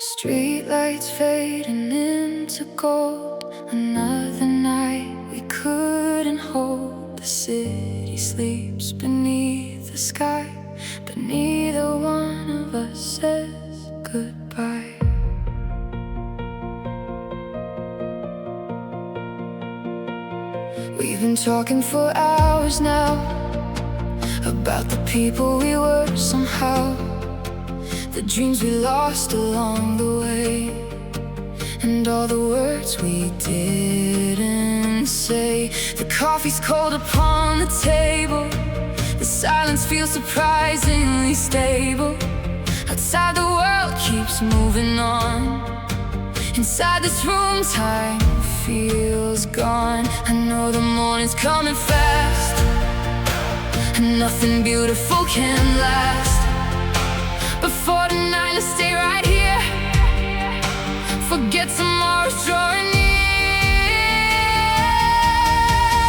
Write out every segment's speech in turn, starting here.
Streetlights fading into gold. Another night we couldn't hold. The city sleeps beneath the sky, but neither one of us says goodbye. We've been talking for hours now about the people we were somehow, the dreams we lost along the way, and all the words we didn't say. The coffee's cold upon the table, the silence feels surprisingly stable. Outside the world keeps moving on. Inside this room time feels gone. I know the morning's coming fast, and nothing beautiful can last. But for tonight, let's stay right here. Forget tomorrow's drawing near.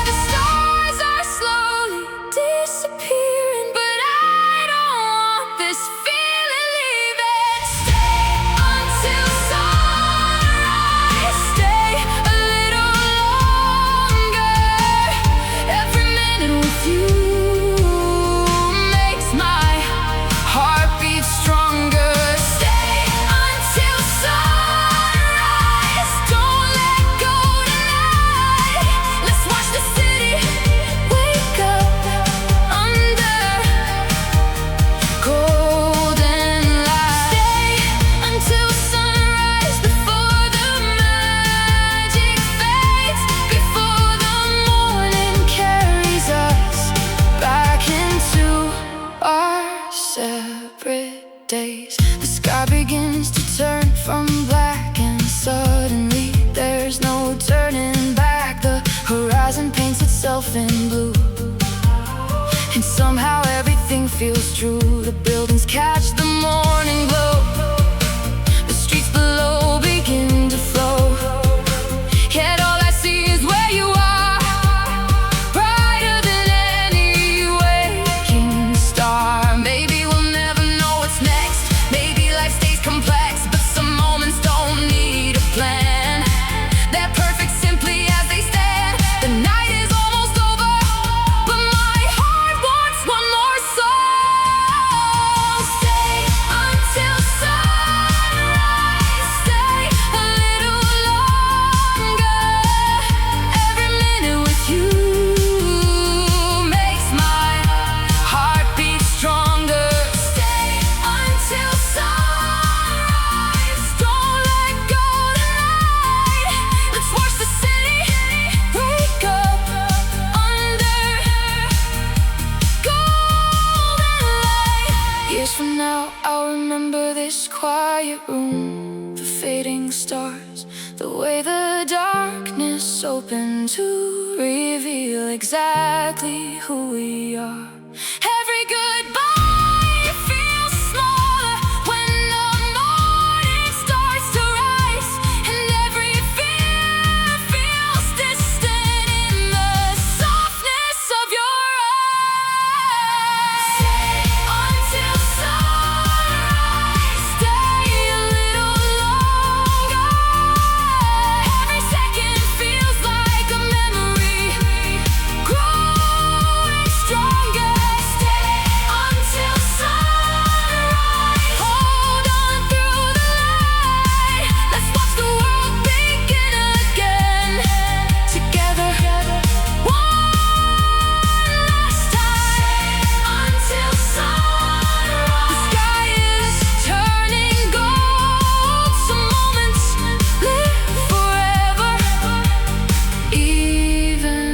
The stars are slowly disappearing, but I don't want this feeling leaving. Stay until sunrise. Stay a little longer. Every minute with you makes my heart beat stronger. Stay until sunrise. Don't let go tonight. Let's watch the city wake up under golden light. Stay until sunrise, before the magic fades, before the morning carries us back into our separate days. The sky begins to turn from black, and suddenly there's no turning back. The horizon paints itself in blue, and somehow everything feels true. The buildings catch the morning glow, the streets below begin to flow, yet all I see is where you are, brighter than any waking star. Maybe we'll never know what's next. Maybe life stays complex, but some moments don't need a plan. They're perfect simply as they stand. The night is almost over, but my heart wants one more song. Stay until sunrise. Stay a little longer. Every minute with you makes my heart beat stronger. Stay until sunrise. Don't let go tonight. Let's watch the city wake up under golden light. Years from now, I'll remember this quiet room, the fading stars, the way the darkness opened to reveal exactly who we are. Every goodbye feels smaller when the morning starts to rise, and every fear feels distant in the softness of your eyes. Stay until sunrise. Stay a little longer. Every second feels like a memory, growing stronger. Stay until sunrise. Hold on through the light. Let's watch the world begin again together. One last time. Until sunrise. The sky is turning gold. Some moments live forever, even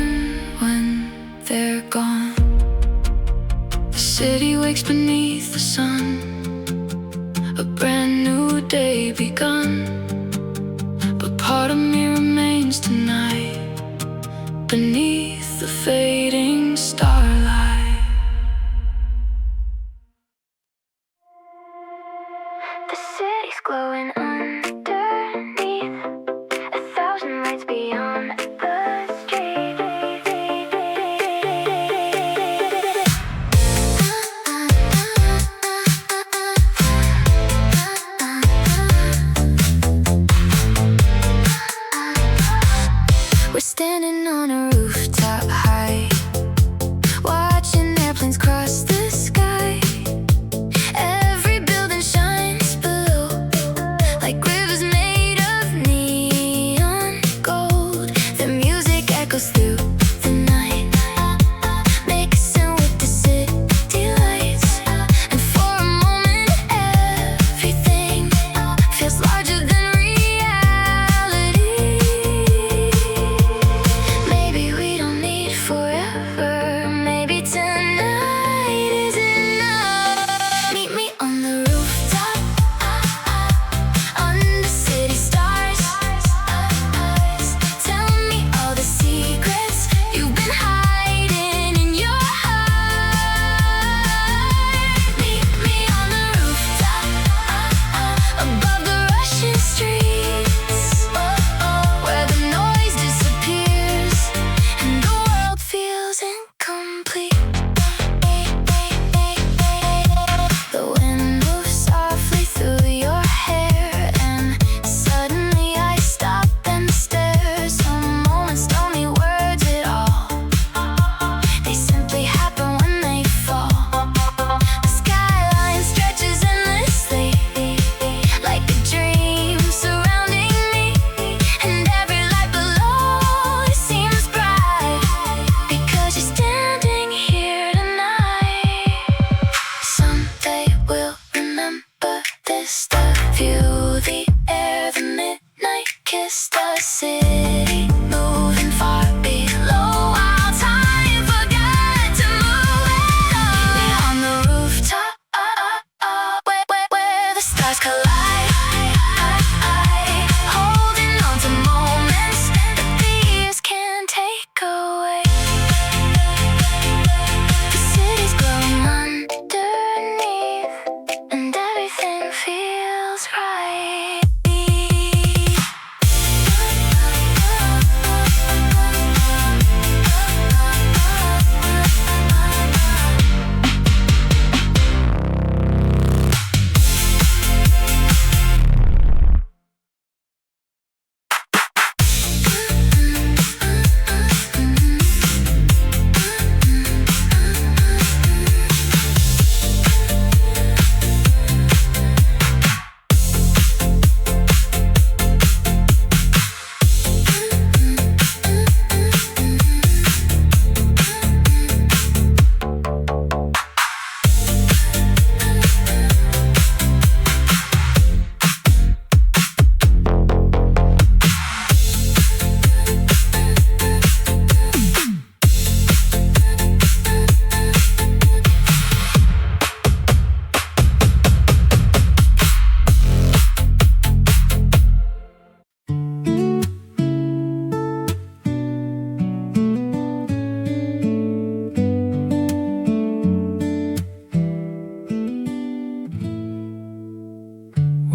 when they're gone. The city wakes beneath the sun, a brand new day begun. But part of me remains tonight, beneath the fading starlight. The city's glowing underneath, 1,000 lights beyond the street.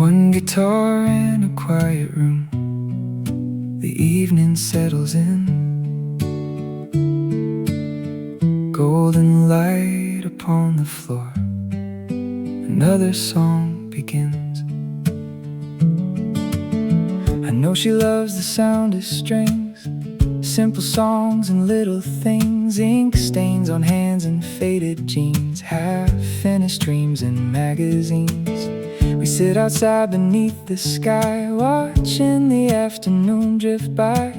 One guitar in a quiet room. The evening settles in. Golden light upon the floor. Another song begins. I know she loves the sound of strings, simple songs and little things, ink stains on hands and faded jeans, half-finished dreams in magazines. We sit outside beneath the sky, watching the afternoon drift by,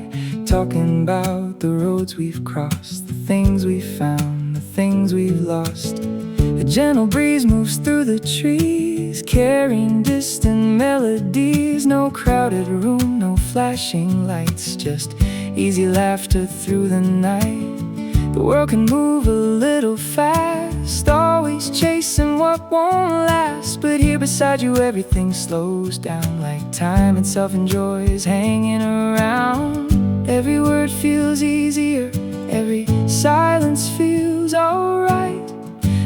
talking about the roads we've crossed, the things we've found, the things we've lost. A gentle breeze moves through the trees, carrying distant melodies. No crowded room, no flashing lights, just easy laughter through the night. The world can move a little fast, always chasing what won't last. But here beside you everything slows down, like time itself enjoys hanging around. Every word feels easier, every silence feels alright.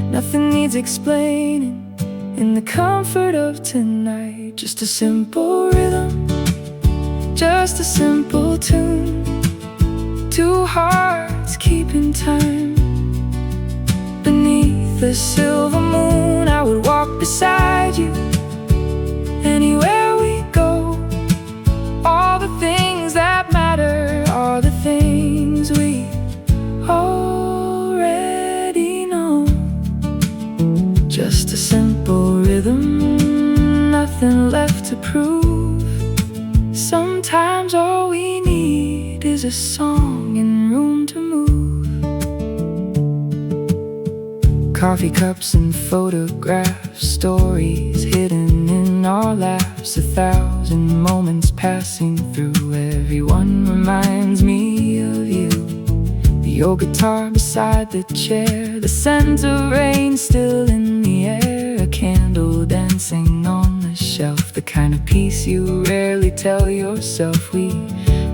Nothing needs explaining in the comfort of tonight. Just a simple rhythm, just a simple tune, two hearts keeping time. Beneath the silver moon I would walk beside you anywhere we go. All the things that matter are the things we already know. Just a simple rhythm, nothing left to prove. Sometimes all we need is a song and room to move. Coffee cups and photographs, stories hidden in our laps, 1,000 moments passing through. Everyone reminds me of you. The old guitar beside the chair, the scent of rain still in the air, a candle dancing on the shelf, the kind of peace you rarely tell yourself. We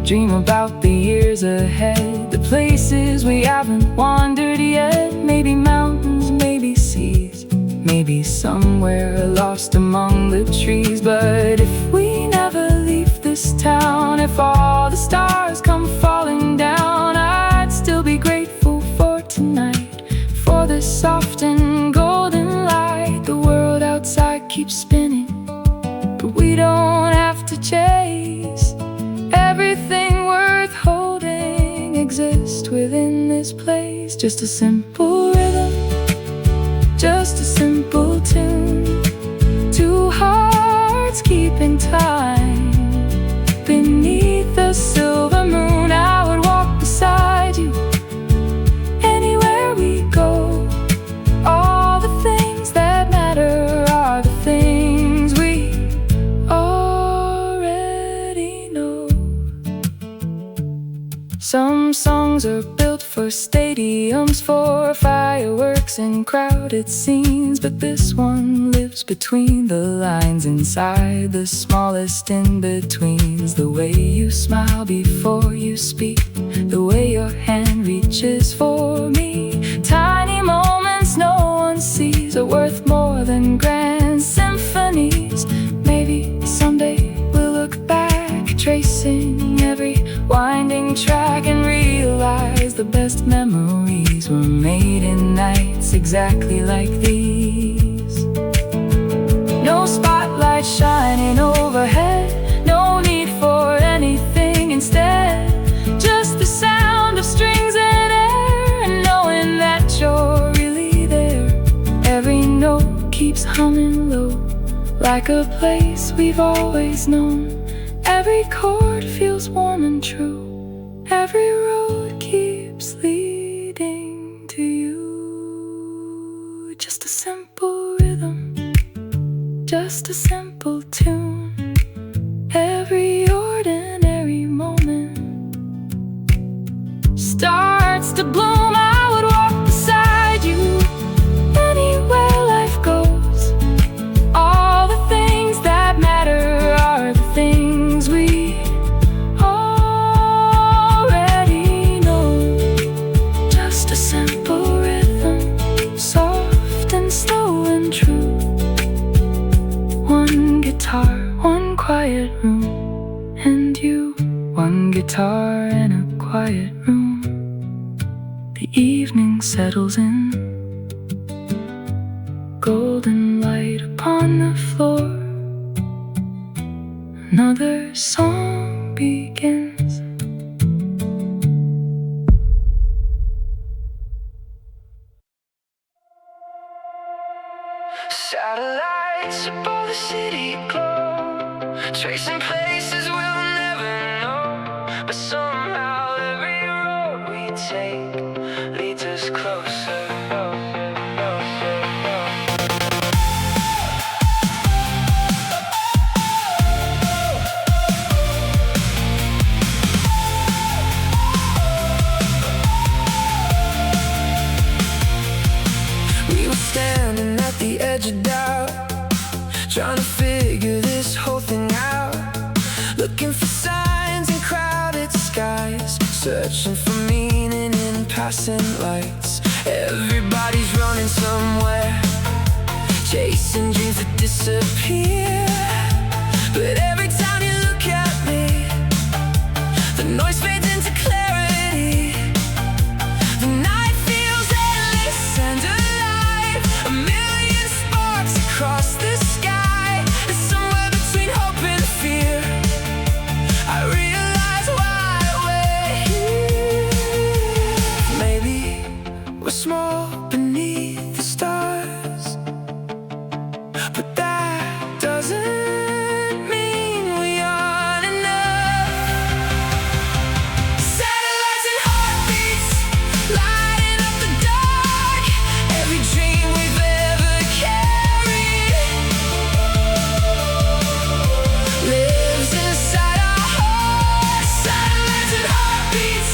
dream about the years ahead, the places we haven't wandered yet. Maybe mountains, maybe seas, maybe somewhere lost among the trees. But if we never leave this town, if all the stars come falling down, I'd still be grateful for tonight, for the soft and golden light. The world outside keeps spinning, but we don't have to chase. Everything worth holding exists within this place. Just a simple rhythm, just a simple tune, two hearts keeping time. Beneath the silver moon I would walk beside you anywhere we go. All the things that matter are the things we already know. Some songs are built for stadiums, for fireworks and crowded scenes, but this one lives between the lines, inside the smallest in-betweens. The way you smile before you speak, the way your hand reaches for me. Tiny moments no one sees are worth more than grand symphonies. Maybe someday we'll look back, tracing every winding track, and realize the best memories were made in nights exactly like these. No spotlight shining overhead, no need for anything instead. Just the sound of strings and air, and knowing that you're really there. Every note keeps humming low, like a place we've always known. Every chord feels warm and true, every road keeps leading to you. Just a simple rhythm, just a simple tune, every ordinary moment starts to bloom. I would walk beside you anywhere life goes. All the things that matter are the things we already know. Just a simple rhythm, soft and slow and true. One one guitar, one quiet room, and you. One guitar in a quiet room. The evening settles in, golden light upon the floor. Another song begins. Satellites above the city glow, tracing places we'll never know. But somehow every road we take leads us closer. We were standing at the edge of doubt, trying to figure this whole thing out, looking for signs in crowded skies, searching for meaning in passing lights. Everybody's running somewhere, chasing dreams that disappear. But every time you look at me, the noise fades into clarity. The night feels endless and alive, a million sparks across the sky. And somewhere between hope and fear, I realize why we're here. Maybe we're small beneath the stars, but that doesn't mean we aren't enough. Satellites and heartbeats lighting up the dark, every dream we've ever carried lives inside our hearts. Satellites and heartbeats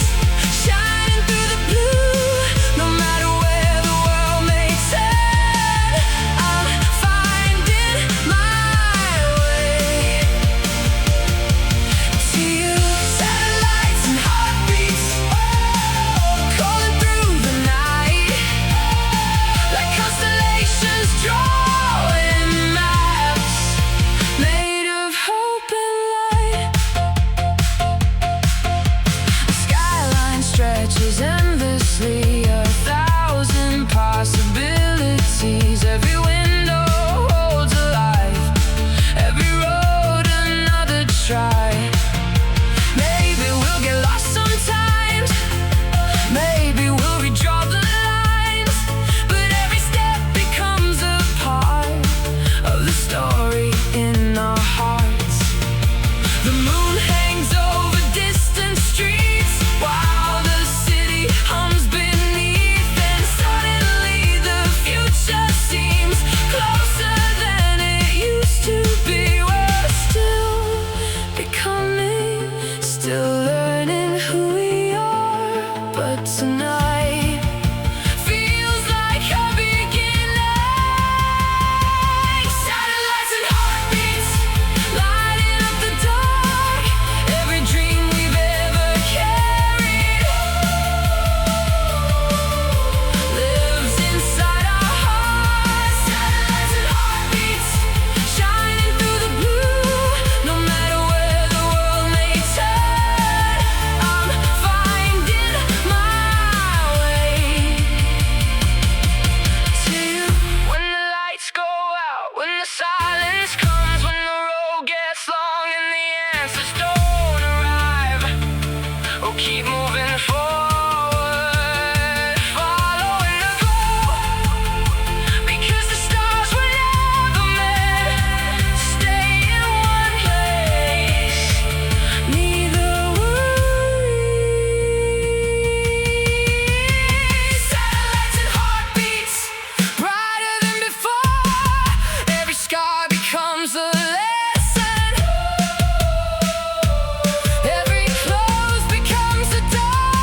shining through the blue. No matter where the world may turn, I'm finding my way to you. Satellites and heartbeats calling through the night, like constellations drawing maps made of hope and light. The skyline stretches endlessly, a thousand possibilities. Every window holds a life, every road another try. Maybe we'll get lost sometimes, maybe we'll redraw the lines, but every step becomes a part of the story in our hearts. The moon hangs over distant streets while the city hums beneath, and suddenly the future seems closer than it used to be. We're still becoming, still learning who we are, but tonight feels like a beginning. Satellites and heartbeats lighting up the dark, every dream we've ever carried lives inside our hearts. Satellites and heartbeats shining through the blue. No matter where the world may turn, I'm finding my way to you. When the lights go out, when the silence comes, when the road gets long and the answers don't arrive, oh, keep moving forward, following the glow, because the stars were never meant to stay in one place. Neither were we. Satellites and heartbeats brighter than before. Every scar becomes a lesson, every close becomes a door.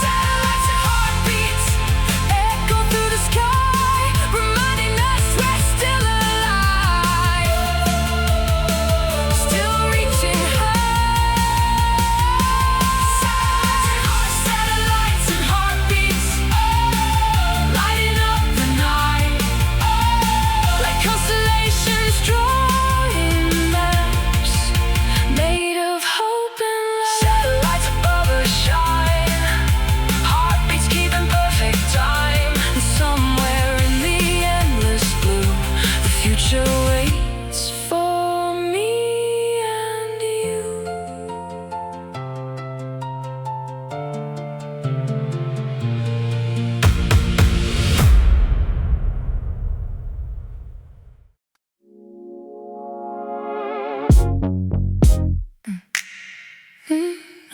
Satellites and heartbeats echo through the sky, reminding us we're still alive, still reaching high. Satellites and heartbeats lighting up the night, like constellations drawn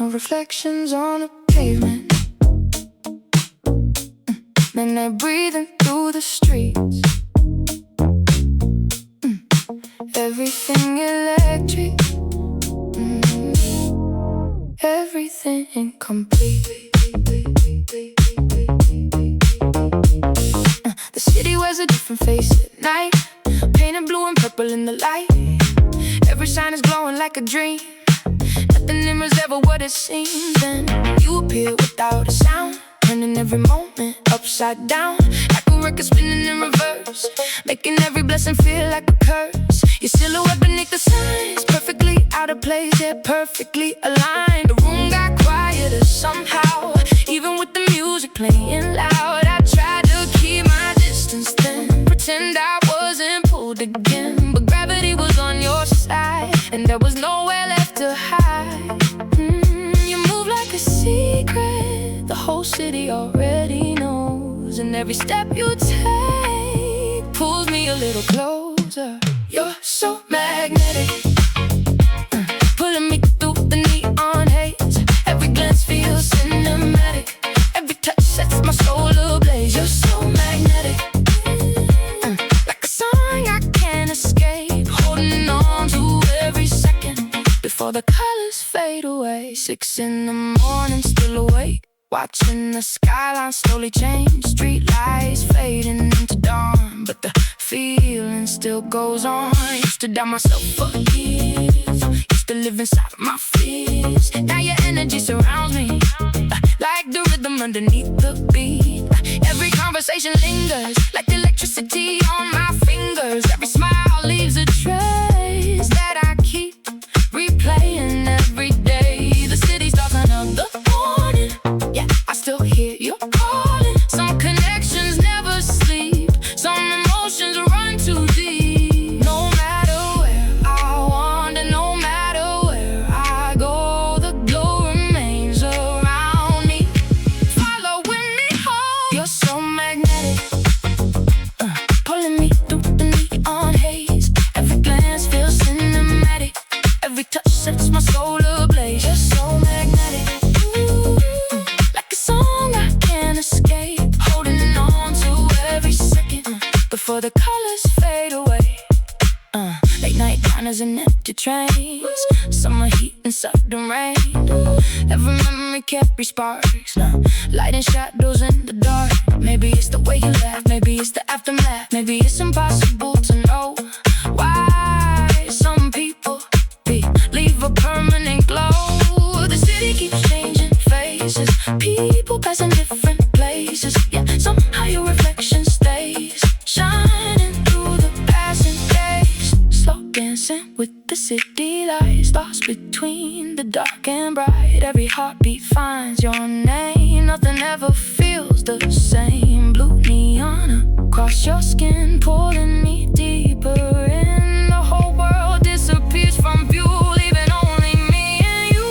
reflections on the pavement, and they're breathing through the streets. Everything electric, everything incomplete. The city wears a different face at night, painted blue and purple in the light. Every sign is glowing like a dream. Nothing in was ever what it seems. Then you appear without a sound, turning every moment upside down, like a record spinning in reverse, making every blessing feel like a curse. Your silhouette beneath the signs, perfectly out of place, yet perfectly aligned. The room got quieter somehow, even with the music playing loud. I tried to keep my distance then, pretend I wasn't pulled again, but gravity was on your side, and there was nowhere left to hide. You move like a secret the whole city already knows, and every step you take pulls me a little closer. You're so magnetic, pulling me through the neon haze. Every glance feels cinematic, every touch sets my soul ablaze. You're so magnetic, like a song I can't escape, holding on to every second before the colors fade away. 6 in the morning, still awake, watching the skyline slowly change. Street lights fading into dawn, but the feeling still goes on. Used to doubt myself for years, used to live inside my fears. Now your energy surrounds me, like the rhythm underneath the beat. Every conversation lingers, like the electricity on my fingers. Every smile leaves a trace that I keep replaying every day. The city's dark another morning, yeah, I still hear you calling. Some connections never sleep, some emotions run too deep. No matter where I wander, no matter where I go, the glow remains around me, following me home. You're so magnetic, pulling me through the neon haze. Every glance feels cinematic, every touch sets my soul ablaze. You're so magnetic, like a song I can't escape, holding on to every second before the colors fade away. Late night diners and empty trains, summer heat and sudden rain. Every memory carries sparks, lighting shadows in the dark. Maybe it's the way you laugh, maybe it's the aftermath, maybe it's impossible to know why some people leave a permanent glow. The city keeps changing faces, people passing different places, yeah, somehow your reflection stays shining through the passing days. Slow dancing with the city lights, lost between the dark and bright. Every heartbeat finds your name, nothing ever feels the same. Blue neon across your skin, pulling me deeper in. The whole world disappears from view, leaving only me and you.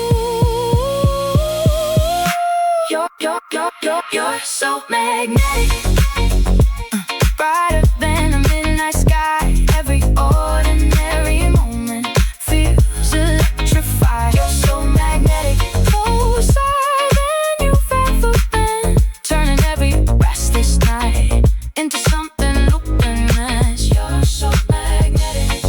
You're so magnetic, brighter than a midnight sky. Every ordinary moment feels electrified. You're so magnetic, closer than you've ever been, turning every restless night into something luminous. You're so magnetic,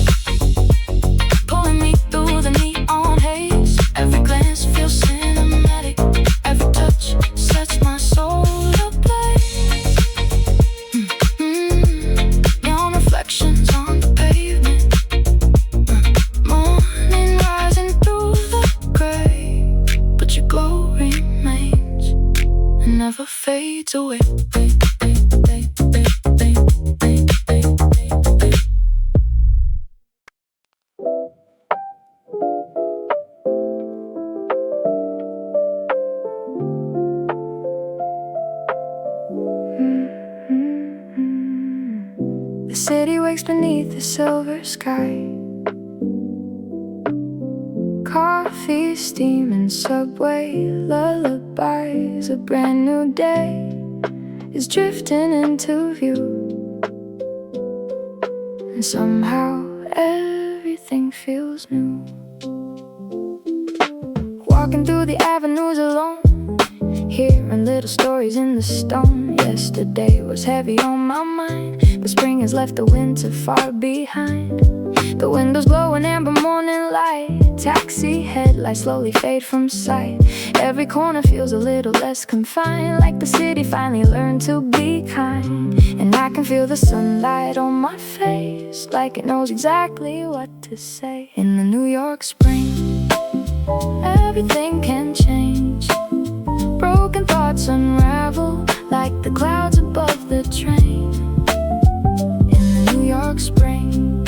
pulling me through the neon haze. Every glance feels cinematic, every touch sets my soul ablaze. Neon reflections on the pavement, morning rising through the gray, but your glow remains and never fades away. The city wakes beneath the silver sky, coffee, steaming, subway, lullabies. A brand new day is drifting into view, and somehow everything feels new. walking through the avenues alone, hearing little stories in the stone. Yesterday was heavy on my mind, but spring has left the winter far behind. The windows glow in amber morning light, taxi headlights slowly fade from sight. Every corner feels a little less confined, like the city finally learned to be kind. And I can feel the sunlight on my face, like it knows exactly what to say. In the New York spring, everything can change. Broken thoughts unravel like the clouds above the train. In the New York spring,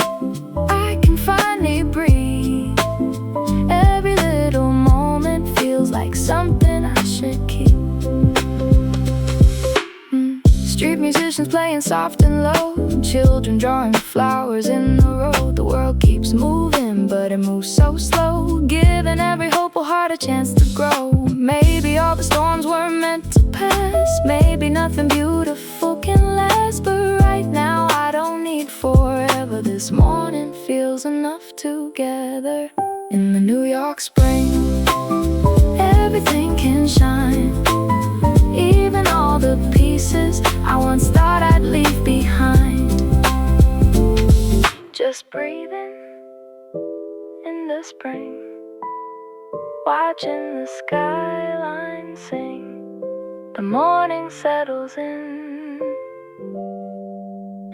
I can finally breathe. Every little moment feels like something I should keep. Street musicians playing soft and low, children drawing flowers in the road. The world keeps moving, but it moves so slow, giving every hopeful heart a chance to grow. Maybe all the storms were meant to pass, maybe nothing beautiful can last. But right now I don't need forever. This morning feels enough together. In the New York spring, everything can shine, even all the pieces I once thought I'd leave behind. Just breathing in the spring, watching the skyline sing. The morning settles in,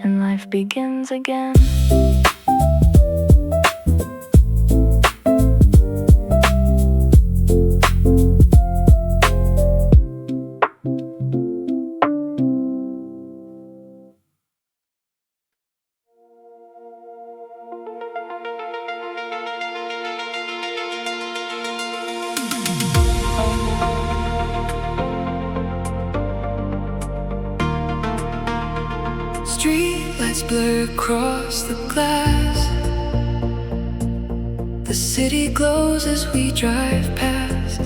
and life begins again. Streetlights blur across the glass. The city glows as we drive past.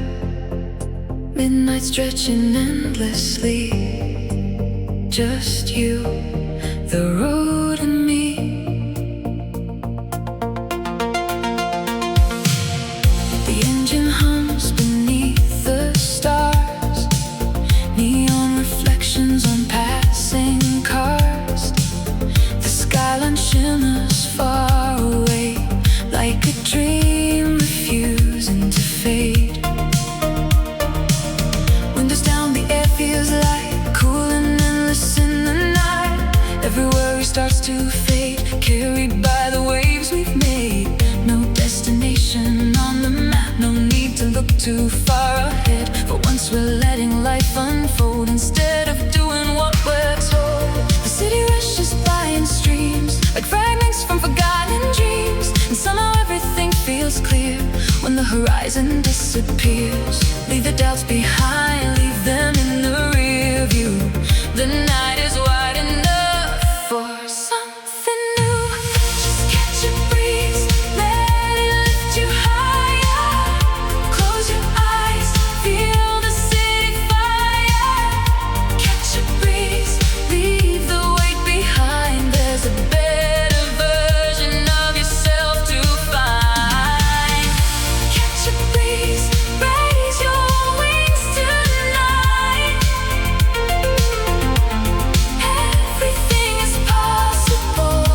Midnight stretching endlessly. Just you, the road and me. The engine hums beneath the stars. Neon reflections on passing cars. The skyline shimmers far away, like a dream refusing to fade. Windows down, the air feels light, cool and endless in the night. Every worry starts to fade, carried by the waves we've made. No destination on the map, no need to look too far ahead. For once we're letting life unfold instead of doing what we're told. The city rushes by in streams, like fragments from forgotten dreams. And somehow everything feels clear when the horizon disappears. Leave the doubts behind, leave them in the rear view. The night is wide enough for something new. Just catch a breeze, let it lift you higher. Close your eyes, feel the city fire. Catch a breeze, leave the weight behind. There's a better version of yourself to find. Catch a breeze, raise your wings tonight. Everything is possible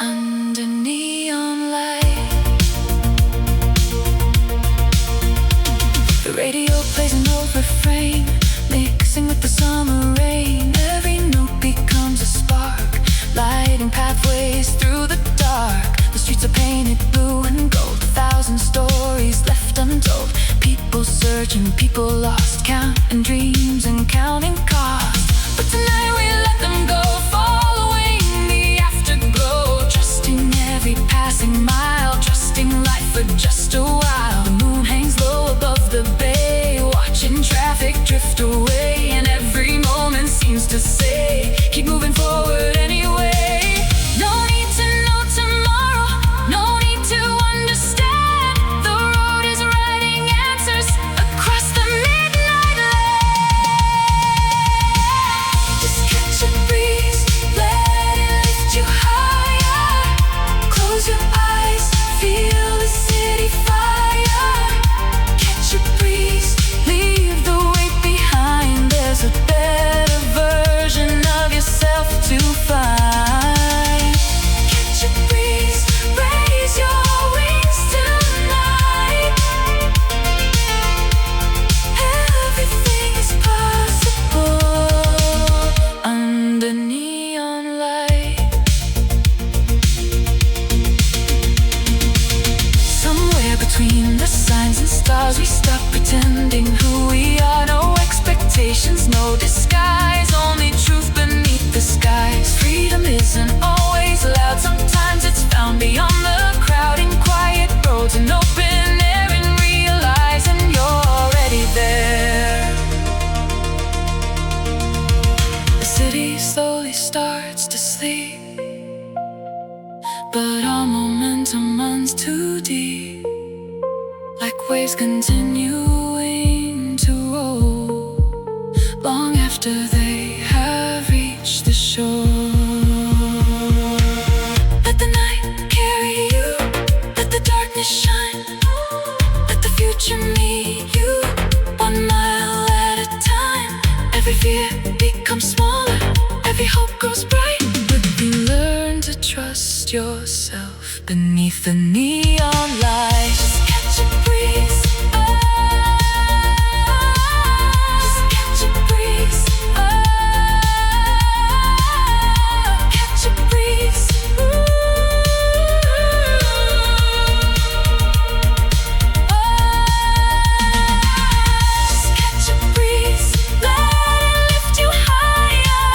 under neon light. The radio plays an old refrain, mixing with the summer rain. Every note becomes a spark, lighting pathways through the dark. The streets are painted blue and gold, 1,000 stories left untold. People searching, people lost, counting dreams and counting costs. But tonight we let them go, following the afterglow. Trusting every passing mile, trusting life for just a while. The moon hangs low above the bay, watching traffic drift away. And every moment seems to say, keep moving forward anyway. No need to we stop pretending who we are. No expectations, no disguise, only truth beneath the skies. Freedom isn't always loud, sometimes it's found beyond the crowding quiet roads and open air, and realizing you're already there. The city slowly starts to sleep, but our momentum runs too deep, like waves continuing to roll long after they have reached the shore. Let the night carry you, let the darkness shine, let the future meet you 1 mile at a time. Every fear becomes smaller, every hope grows bright, but you learn to trust yourself beneath the neon lights. Just catch a breeze, just catch a breeze, catch a breeze. Just catch a breeze, let it lift you higher.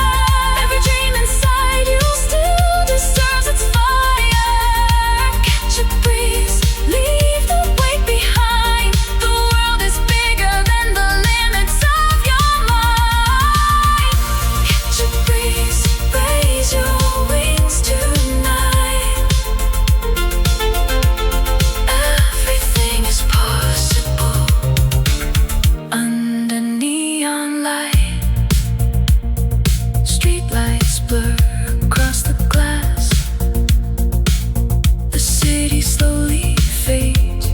Every dream inside you still deserves its fire. Catch a breeze, leave the weight behind. The world is bigger than the limits of your mind. Catch a breeze, raise your wings tonight. Everything is possible under neon light. Streetlights blur across the glass. The city slowly fades,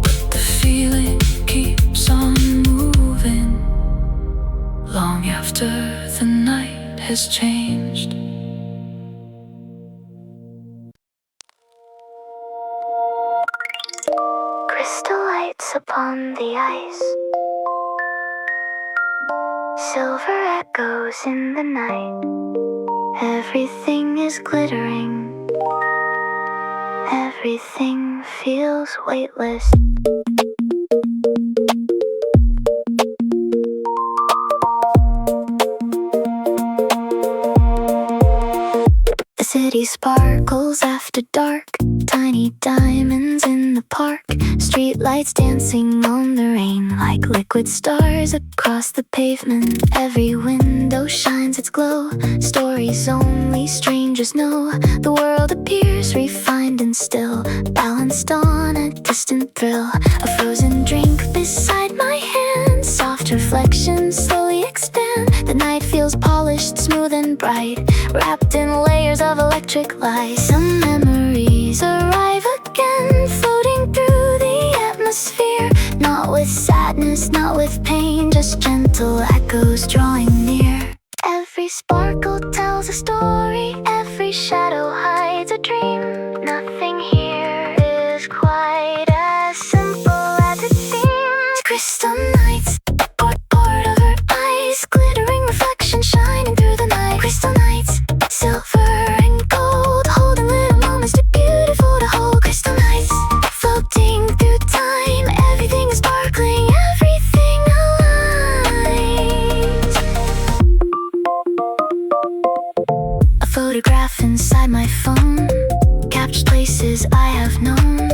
but the feeling keeps on moving long after the night has changed. Crystal lights upon the ice, silver echoes in the night. Everything is glittering, everything feels weightless. The city sparkles after dark, tiny diamonds in the park. Streetlights dancing on the rain like liquid stars across the pavement. Every window shines its glow, stories only strangers know. The world appears refined and still, balanced on a distant thrill. A frozen drink beside my hand, soft reflections slowly expand. The night feels polished, smooth and bright, wrapped in layers of electric light. Some memories arrive again, floating through the atmosphere. Not with sadness, not with pain, just gentle echoes drawing near. Every sparkle tells a story, every shadow hides a dream. Nothing here is quite as simple as it seems. Crystal nights, poured over ice, glittering reflections shining through the night. Crystal nights, silver and gold, holding little moments too beautiful to hold. Crystal nights, floating through time, everything is sparkling, everything aligns. A photograph inside my phone captures places I have known.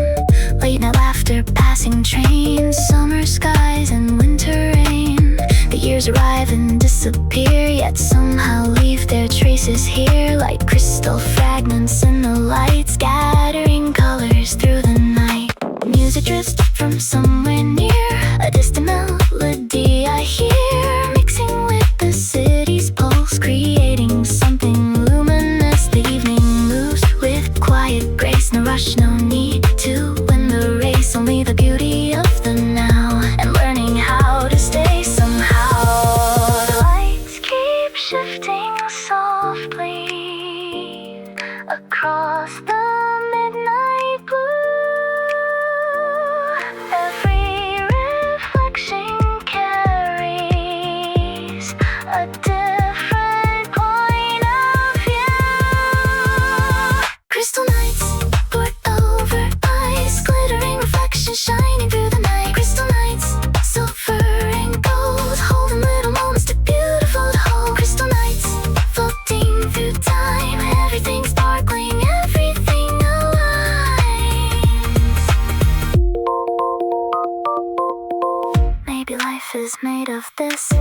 Late night laughter, passing trains, summer skies and winter rain. The years arrive and disappear, yet somehow leave their traces here, like crystal fragments in the light, scattering colors through the night. Music drifts from somewhere near, a distant melody I hear, mixing with the city's pulse, creating something luminous. The evening moves with quiet grace, no rush, no need to win the race, only the beauty of the now, and learning how to stay somehow. The lights keep shifting softly across the midnight blue. Every reflection carries a different point of view. Crystal nights, poured over is made of this.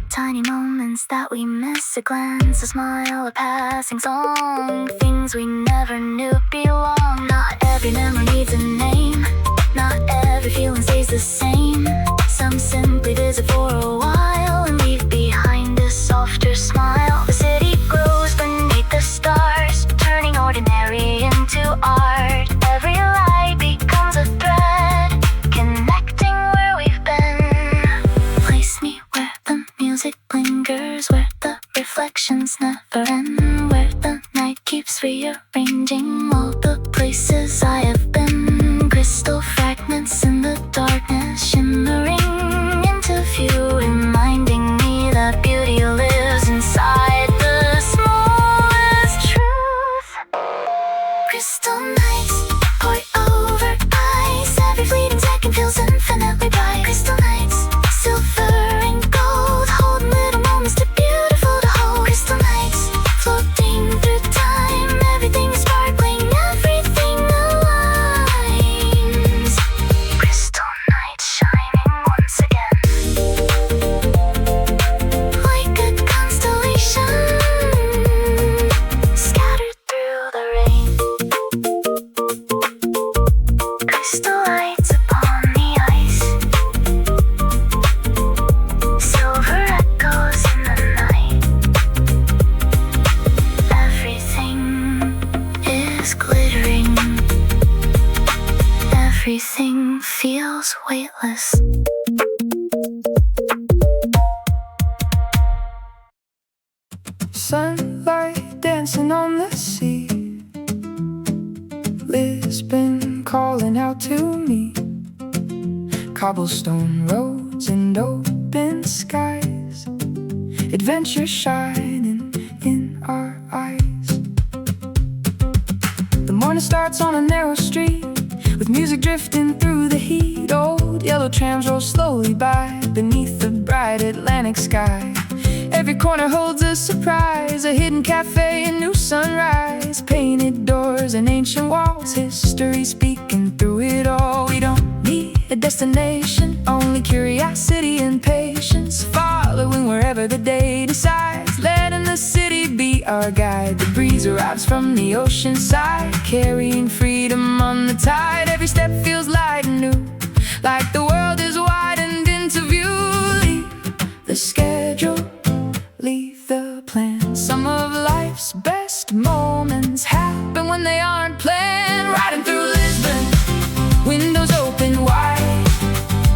Tiny moments that we miss, a glance, a smile, a passing song. Things we never knew belong. Not every memory needs a name. Not every feeling stays the same. Some simply visit for a while and leave behind a softer smile. The city grows beneath the stars, turning ordinary into art. Every light becomes a thread, connecting where we've been. Place me where the music lingers, where the reflections never end, where the night keeps rearranging all the places I have been. Crystal fragments in the darkness, shimmering into view, reminding me that beauty lives inside the smallest truth. Crystal nights pour over ice, every fleeting second feels infinitely bright. Crystal nights, silver and gold, hold little moments too beautiful to hold. Crystal nights, floating through time, everything is sparkling, everything aligns. Crystal nights shining once again, like a constellation scattered through the rain. Crystal lights upon the ice, silver echoes in the night. Everything is glittering, everything feels weightless. Sunlight dancing on the sea, Lisbon calling out to me. Cobblestone roads and open skies, adventure shining in our eyes. The morning starts on a narrow street, with music drifting through the heat. Old yellow trams roll slowly by beneath the bright Atlantic sky. Every corner holds a surprise, a hidden cafe, a new sunrise. Painted doors and ancient walls, history speaking through it all. We don't need a destination, only curiosity and patience, following wherever the day decides, letting the city be our guide. The breeze arrives from the ocean side, carrying freedom on the tide. Every step feels light and new, like the world is widened into view. Leave the schedule, leave the plan. Some of life's best moments happen when they aren't planned. Riding through Lisbon, windows open wide,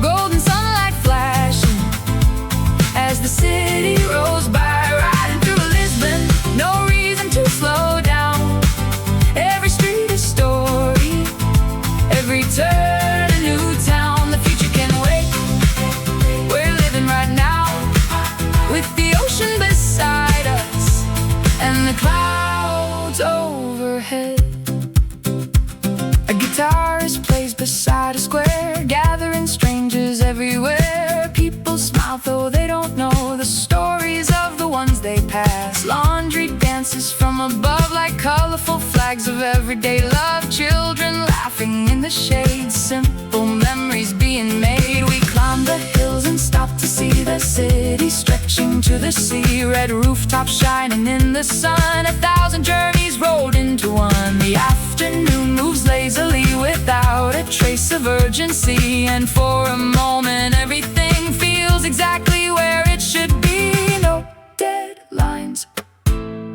golden sunlight flashing as the city rolls by. Riding through Lisbon, no reason to slow down. Every street a story, every turn a new town. The future can wait, we're living right now, with the ocean beside us and the clouds overhead. A guitarist plays beside a square, gathering strangers everywhere. People smile though they don't know the stories of the ones they pass. Laundry dances from above like colorful flags of everyday love. Children laughing in the shades, simple memories being made. We climb the hills and stop to see the city stretching to the sea. Red rooftops shining in the sun, 1,000 journeys rolled into one. The afternoon moves lazily without a trace of urgency, and for a moment everything feels exactly where it should be. No deadlines,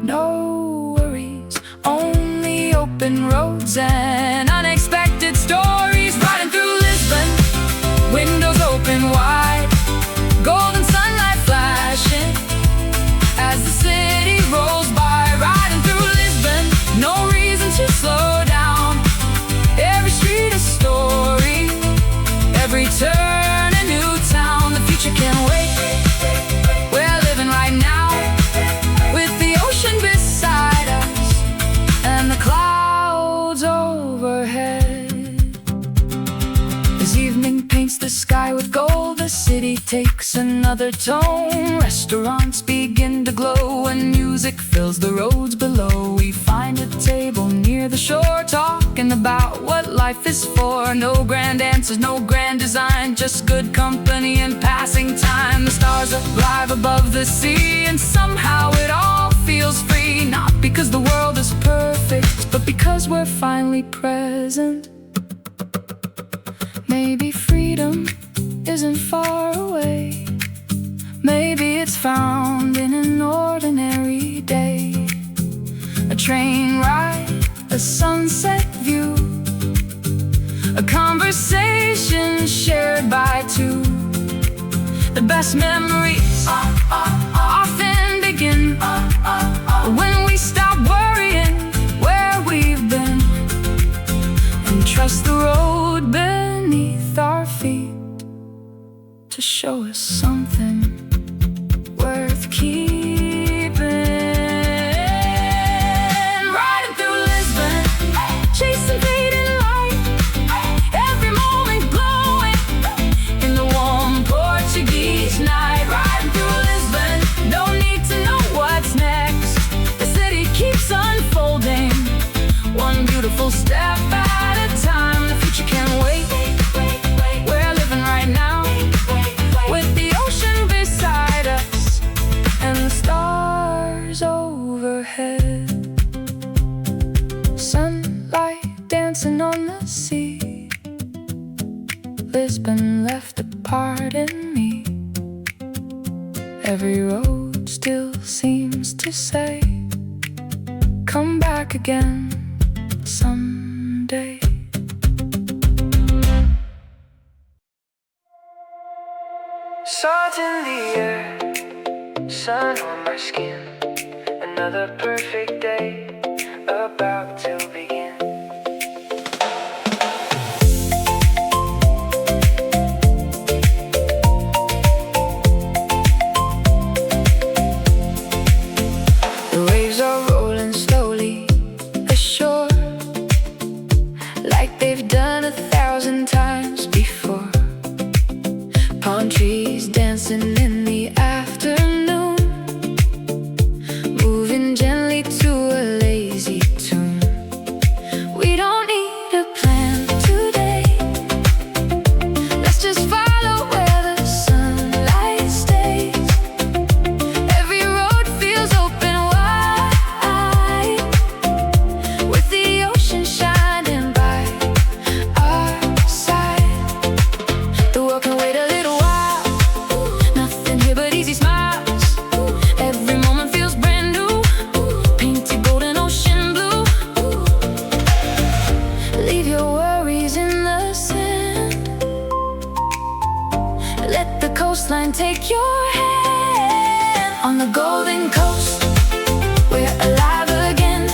no worries, only open roads and unexpected stories. Riding through Lisbon, windows open wide, golden sunlight flashing as the city rolls by. Riding through Lisbon, no reason to slow down. Every street a story, every turn a new town. The future can't wait, we're living right now, with the ocean beside us and the clouds overhead. As evening paints the sky with gold, the city takes another tone. Restaurants begin to glow and music fills the roads below. We find a table near the shore, talking talking about what life is for. No grand answers, no grand design, just good company and passing time. The stars are alive above the sea, and somehow it all feels free. Not because the world is perfect, but because we're finally present. Maybe freedom isn't far away. Maybe it's found in an ordinary day. A train ride, a sunset view, a conversation shared by two. The best memories often begin when we stop worrying where we've been and trust the road beneath our feet to show us something worth keeping. Riding through Lisbon, chasing fading light, every moment glowing in the warm Portuguese night. Riding through Lisbon, no need to know what's next. The city keeps unfolding, one beautiful step at a time. The future can't wait. We're living right now, with the ocean beside us and the stars overhead. Sunlight dancing on the sea. Lisbon left a part in me. Every road still seems to say, come back again someday. Salt in the air, sun on my skin. Another perfect day about to begin. The waves are rolling slowly ashore, like they've done 1,000 times before. Palm trees dancing in the afternoon, moving gently to a lazy tune. We don't need a plan today, let's just follow where the sunlight stays. Every road feels open wide, with the ocean shining by our side. The world can wait a little while, nothing here but easy smiles. Every moment feels brand new, painted golden ocean blue. Leave your worries in the sand, let the coastline take your hand. On the golden coast, we're alive again.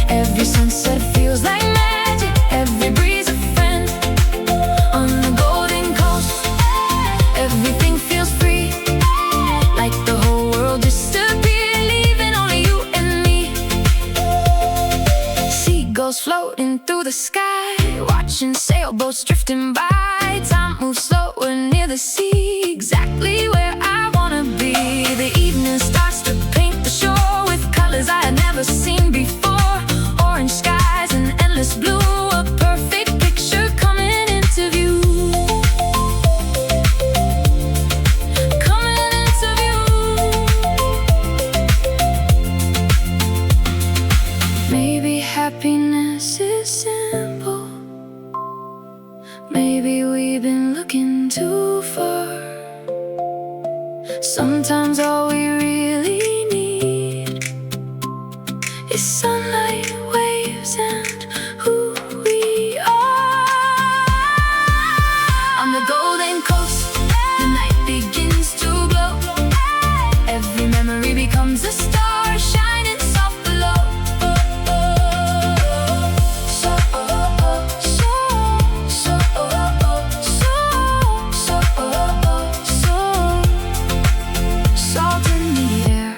Every sunset feels like magic, every breeze a friend. On the golden coast, everything feels free, like the whole world disappeared, leaving only you and me. Seagulls floating through the sky, watching sailboats drifting by. Time moves slower near the sea, exactly where I wanna be. The evening starts to paint the shore with colors I had never seen before. Orange skies and endless blue, a perfect picture coming into view. Coming into view. Maybe happiness is simple, maybe we've been looking too far. Sometimes all we really need is sunlight, waves, and who we are. On the golden coast, the night begins to glow. Every memory becomes a star shining soft below. Salt in the air,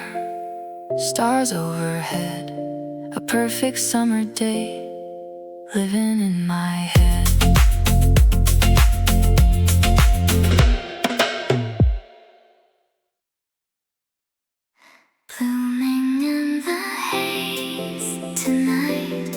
stars overhead, a perfect summer day living in my head. Blooming in the haze tonight,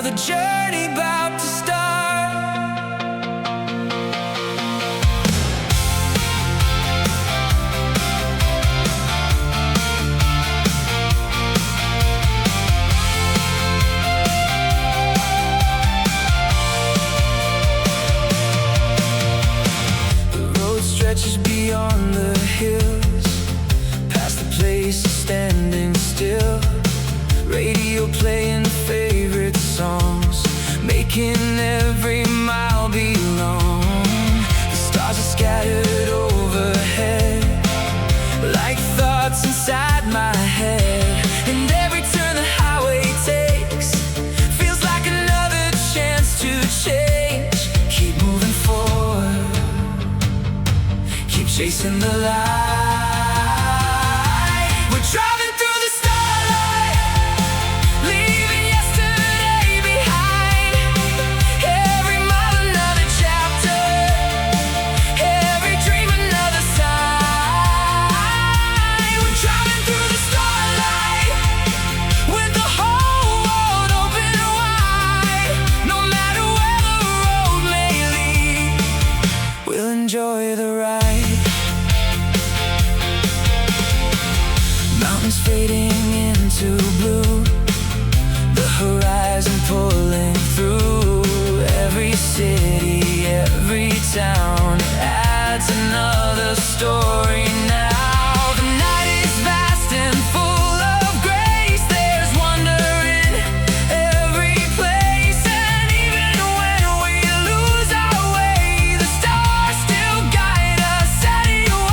Another journey about to start. The road stretches beyond the hills, past the place of standing still. Radio playing favorite songs, making every mile belong. The stars are scattered overhead, like thoughts inside my head. And every turn the highway takes feels like another chance to change. Keep moving forward, keep chasing the light. We're driving through the starlight, leaving yesterday behind. Every mile another chapter, every dream another sign. We're driving through the starlight, with the whole world open wide. No matter where the road may lead, we'll enjoy the ride. Mountains fading into blue, the horizon pulling through. Every city, every town adds another story now. The night is vast and full of grace. There's wonder in every place. And even when we lose our way, the stars still guide us anyway.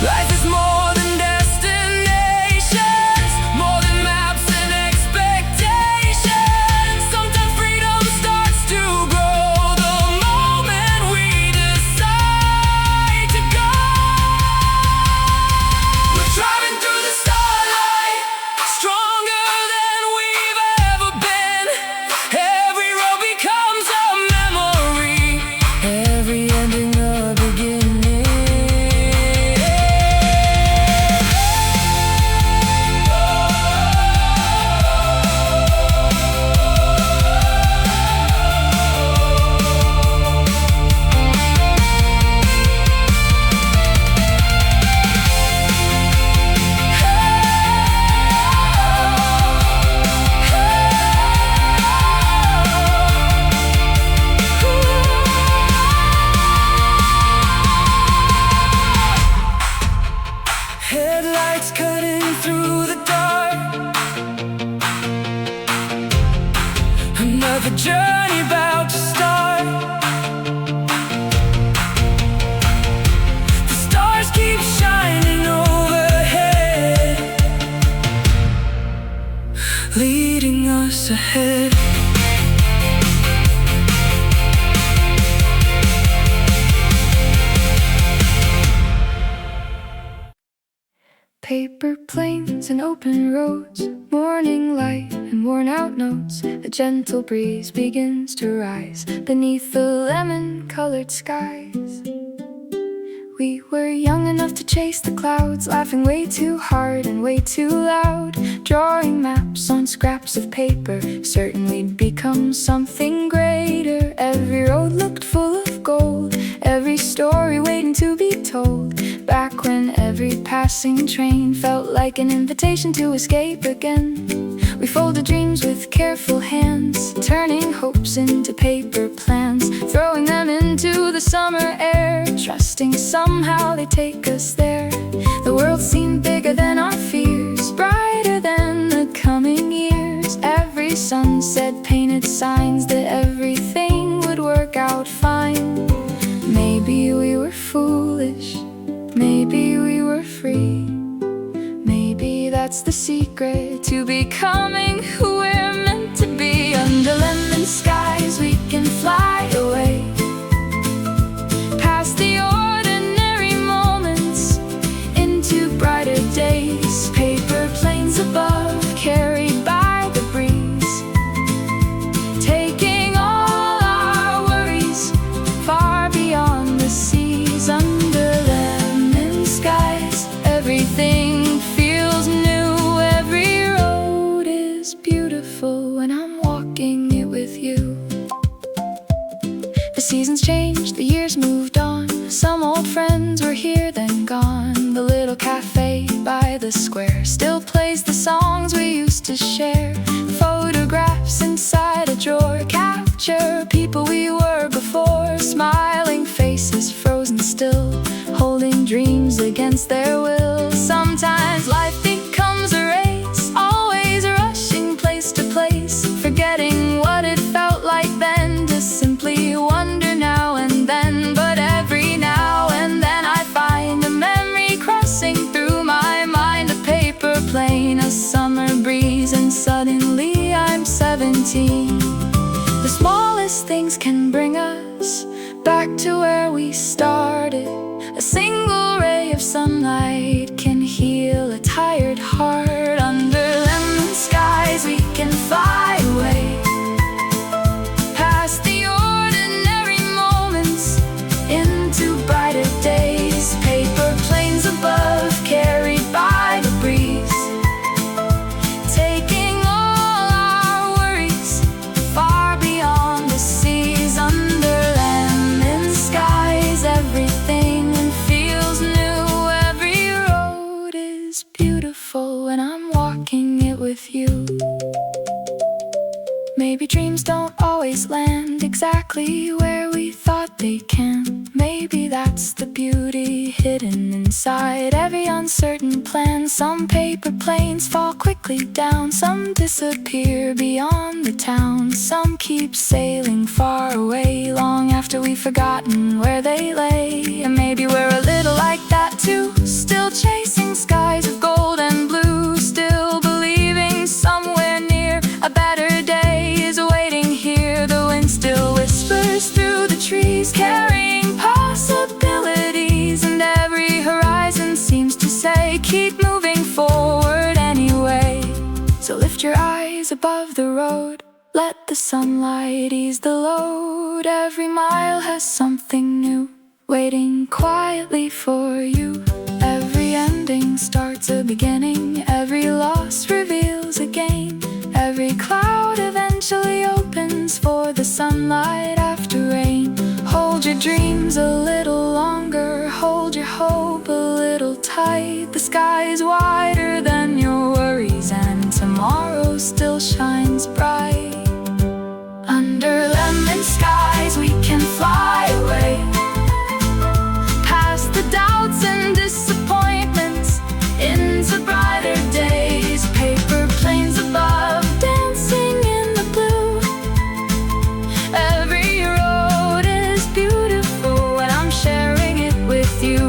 Life is more than destinations, more than maps and expectations. Sometimes freedom starts to grow the moment we decide to go. We're driving through the starlight, stronger than we've ever been. Every road becomes a memory, every ending a beginning. Headlights cutting through the dark, another journey about to start. The stars keep shining overhead, leading us ahead. Paper planes and open roads, morning light and worn out notes. A gentle breeze begins to rise beneath the lemon-colored skies. We were young enough to chase the clouds, laughing way too hard and way too loud. Drawing maps on scraps of paper, certain we'd become something greater. Every road looked full of gold, every story waiting to be told. Back when every passing train felt like an invitation to escape again. We folded dreams with careful hands, turning hopes into paper plans, throwing them into the summer air, trusting somehow they'd take us there. The world seemed bigger than our fears, brighter than the coming years. Every sunset painted signs that everything would work out fine. Maybe we were foolish, maybe we were free. Maybe that's the secret to becoming who we're meant to be. Under lemon skies we can fly away, past the ordinary moments, into brighter days. Paper planes above, carried by the breeze, is beautiful when I'm walking it with you. The seasons changed, the years moved on. Some old friends were here then gone. The little cafe by the square still plays the songs we used to share. Photographs inside a drawer capture people we were before. Smiling faces frozen still, holding dreams against their will. Sometimes life becomes a race, always rushing place to place, forgetting what it felt like then to simply wonder now and then. But every now and then I find a memory crossing through my mind, a paper plane, a summer breeze, and suddenly I'm 17. The smallest things can bring us back to where we started. A single ray of sunlight can heal a tired heart. Under lemon skies we can fly away, past the ordinary moments, into brighter days. Paper planes above, carried by the breeze, taking all our worries far beyond the seas. Under lemon skies everything feels new. Every road is beautiful when I'm walking it with you. Maybe dreams don't always land exactly where we thought they can. Maybe that's the beauty hidden inside every uncertain plan. Some paper planes fall quickly down, some disappear beyond the town, some keep sailing far away long after we've forgotten where they lay. And maybe we're a little like that too, still chasing skies of gold and blue, still believing somewhere near a better day is waiting here. The wind still whispers through the trees, carrying possibilities, and every horizon seems to say keep moving forward anyway. So lift your eyes above the road, let the sunlight ease the load. Every mile has something new waiting quietly for you. Every ending starts a beginning, every loss reveals a gain. Every cloud eventually opens for the sunlight after rain. Hold your dreams a little longer, hold your hope a little tight. The sky is wider than your worries, and tomorrow still shines bright. Under lemon skies we can fly away, past the doubts and disappointments, into brighter days. Paper planes above, dancing in the blue. Every road is beautiful when I'm sharing it with you.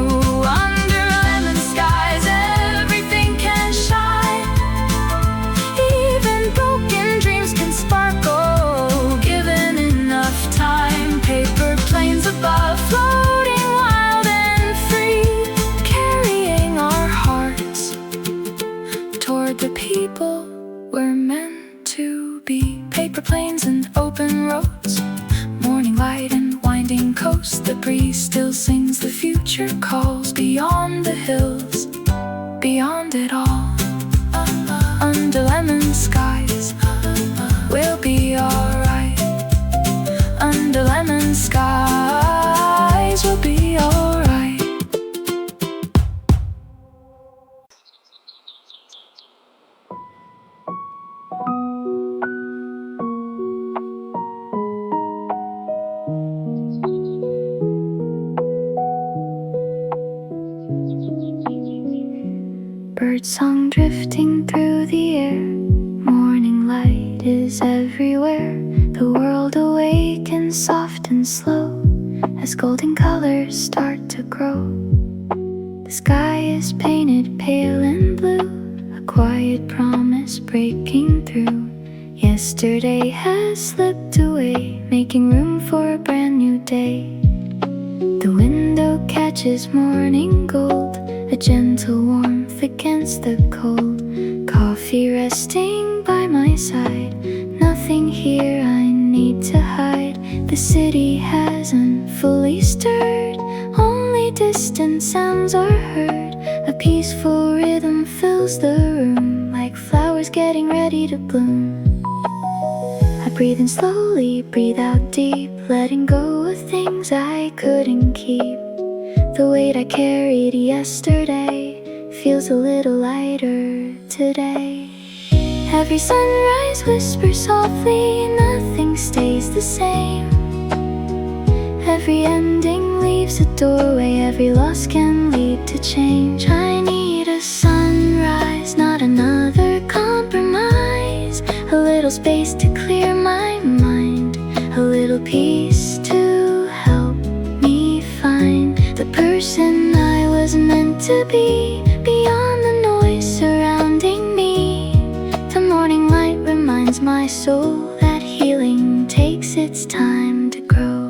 Under lemon skies everything can shine, even broken dreams can sparkle, given enough time. Paper planes above, floating wild and free, carrying our hearts toward the people we're meant to be. Paper planes and open roads, morning light and winding coast. The breeze still sings, the future calls, beyond the hills, beyond it all. Under lemon skies we'll be alright. Under lemon skies we'll be alright. Birdsong drifting through the air, morning light is everywhere. The world awakens soft and slow as golden colors start to grow. The sky is painted pale and blue, a quiet promise breaking through. Yesterday has slipped away, making room for a brand new day. The window catches morning gold, a gentle warmth against the cold. Coffee resting by my side, nothing here I need to hide. The city hasn't fully stirred, only distant sounds are heard. A peaceful rhythm fills the room, like flowers getting ready to bloom. I breathe in slowly, breathe out deep, letting go of things I couldn't keep. The weight I carried yesterday feels a little lighter today. Every sunrise whispers softly, nothing stays the same. Every ending leaves a doorway, every loss can lead to change. I need a sunrise, not another compromise. A little space to clear my mind, a little peace to help me find the person I was meant to be, beyond the noise surrounding me. The morning light reminds my soul that healing takes its time to grow.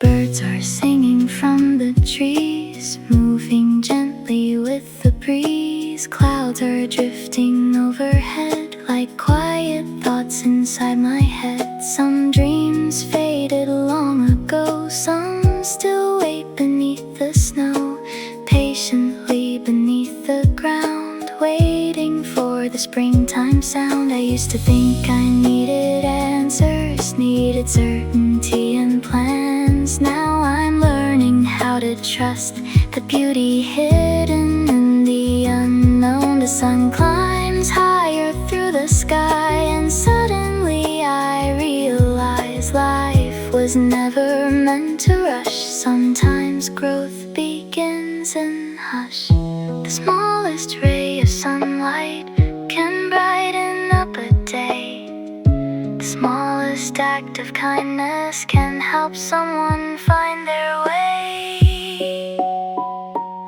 Birds are singing from the trees, moving gently with the breeze. Clouds are drifting overhead like quiet thoughts inside my head. Some dreams faded long ago, some still wait beneath the snow, patiently beneath the ground, waiting for the springtime sound. I used to think I needed answers, needed certainty and plans. Now I'm learning how to trust the beauty hidden in the unknown. The sun climbs higher through the sky, and suddenly I realize life was never meant to rush. Sometimes growth begins in hush. The smallest ray of sunlight can brighten up a day. The smallest act of kindness can help someone find their way.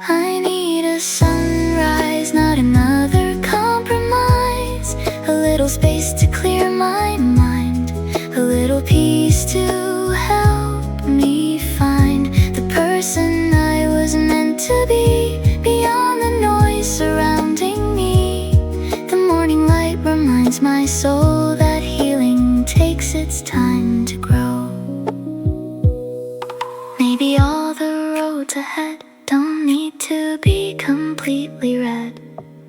I need a sunrise, not another compromise. A little space to clear my mind, a little peace to help me find the person I was meant to be, beyond the noise surrounding me. The morning light reminds my soul that healing takes its time to grow. Maybe all the roads ahead don't need to be completely red.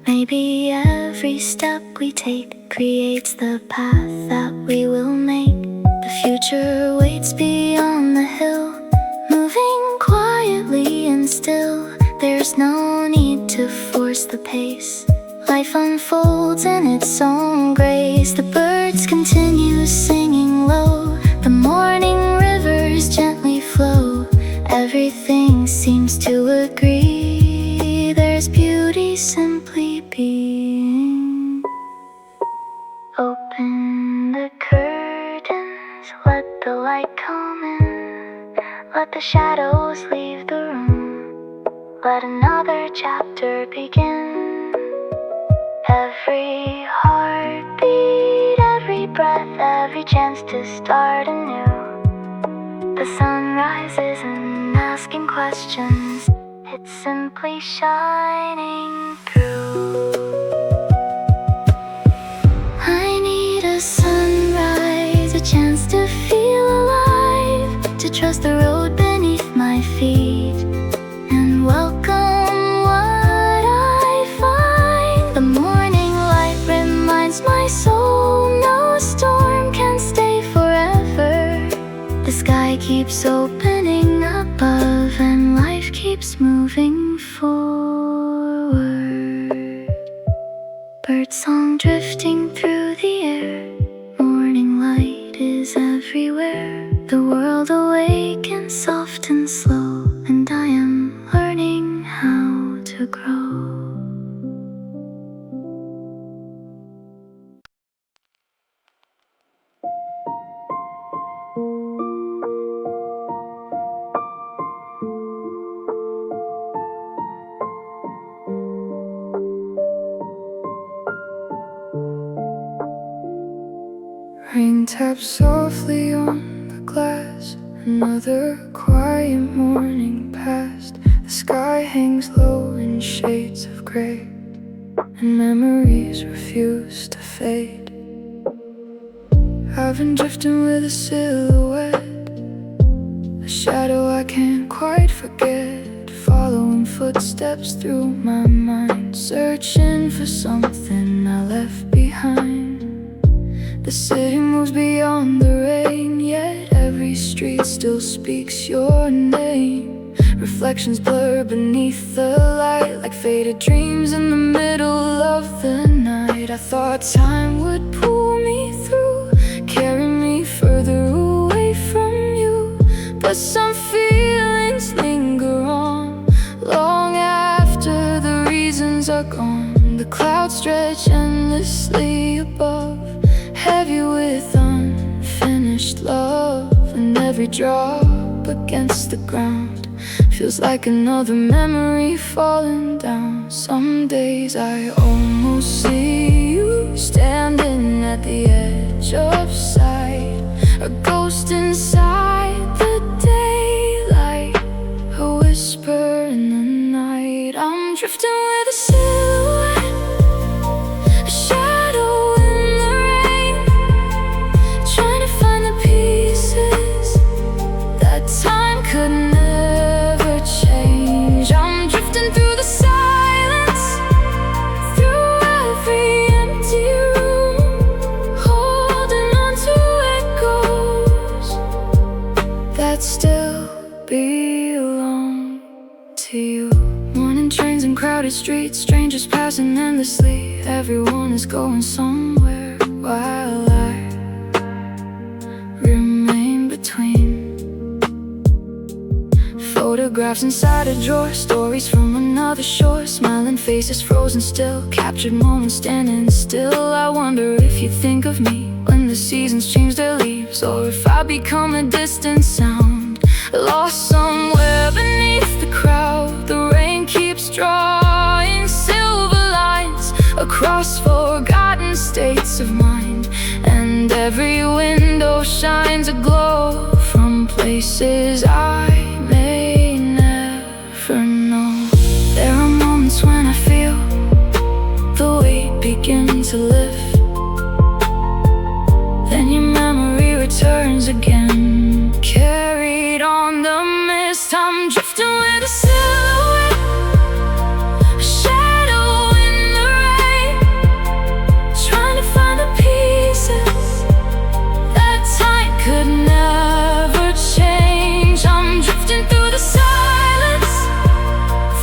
Maybe every step we take creates the path that we will make. The future waits beyond the hill, moving quietly and still. There's no need to force the pace. Life unfolds in its own grace. The birds continue singing low, the morning rivers gently flow. Everything seems to agree, there's beauty simply being. Open the curtains, let the light come in, let the shadows leave the room, let another chapter begin. Every heartbeat, every breath, every chance to start anew. The sun rises and asking questions, it's simply shining through. I need a sunrise, a chance to feel alive, to trust the road beneath my feet, and welcome what I find. The morning light reminds my soul no storm can stay forever. The sky keeps opening above, and life keeps moving forward. Birdsong drifting through the air, morning light is everywhere. The world awakens soft and slow, and I am learning how to grow. Rain taps softly on the glass, another quiet morning past. The sky hangs low in shades of gray, and memories refuse to fade. I've been drifting with a silhouette, a shadow I can't quite forget, following footsteps through my mind, searching for something I left behind. The city moves beyond the rain, yet every street still speaks your name. Reflections blur beneath the light, like faded dreams in the middle of the night. I thought time would pull me through, carry me further away from you, but some feelings linger on long after the reasons are gone. The clouds stretch endlessly above, heavy with unfinished love, and every drop against the ground feels like another memory falling down. Some days I almost see you standing at the edge of sight, a ghost inside the daylight, a whisper in the night. I'm drifting with a silhouette, a shadow in the rain, trying to find the pieces that time could never change. I'm drifting through the silence, through every empty room, holding on to echoes that still belong to you. Morning trains and crowded streets, strangers passing endlessly. Everyone is going somewhere while I remain between. Photographs inside a drawer, stories from another shore, smiling faces frozen still, captured moments standing still. I wonder if you think of me when the seasons change their leaves, or if I become a distant sound, lost somewhere beneath the crowd. The rain keeps drawing silver lines across forgotten states of mind, and every window shines a glow from places I may never know. There are moments when I feel the weight begin to lift, then your memory returns again, carried on the mist. I'm drifting with a silhouette, a shadow in the rain, trying to find the pieces that time could never change. I'm drifting through the silence,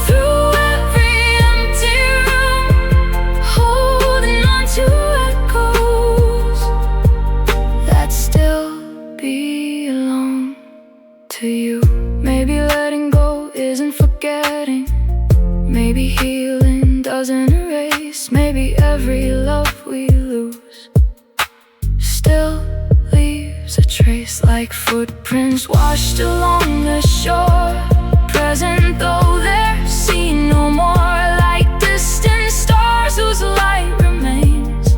through every empty room, holding on to echoes that still belong to you. Maybe letting go isn't forgetting, maybe healing doesn't erase, maybe every love we lose still leaves a trace, like footprints washed along the shore, present though they're seen no more, like distant stars whose light remains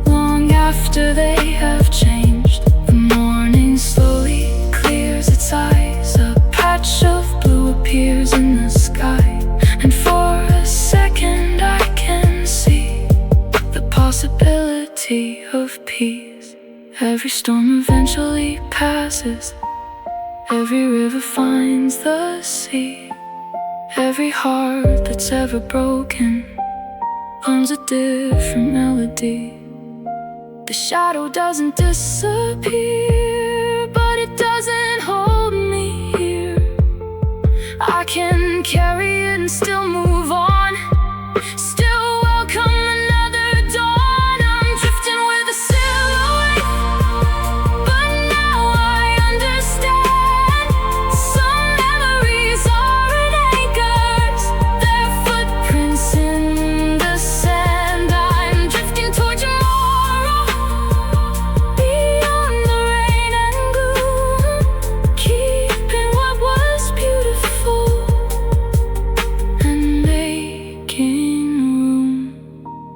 long after they have changed. The morning slowly clears its eyes, a patch of blue appears in the sky, and for a second I can see the possibility of peace. Every storm eventually passes, every river finds the sea, every heart that's ever broken learns a different melody. The shadow doesn't disappear, but it doesn't hold me here. I can carry it and still move on, still welcome another dawn. I'm drifting with a silhouette, but now I understand. Some memories aren't anchors, they're footprints in the sand. I'm drifting toward tomorrow, beyond the rain and gloom, keeping what was beautiful and making room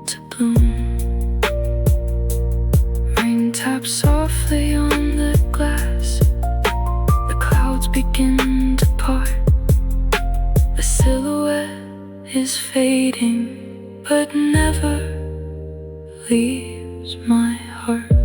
to bloom. Rain taps softly on the glass, the clouds begin to part, the silhouette is fading but never leaves my heart.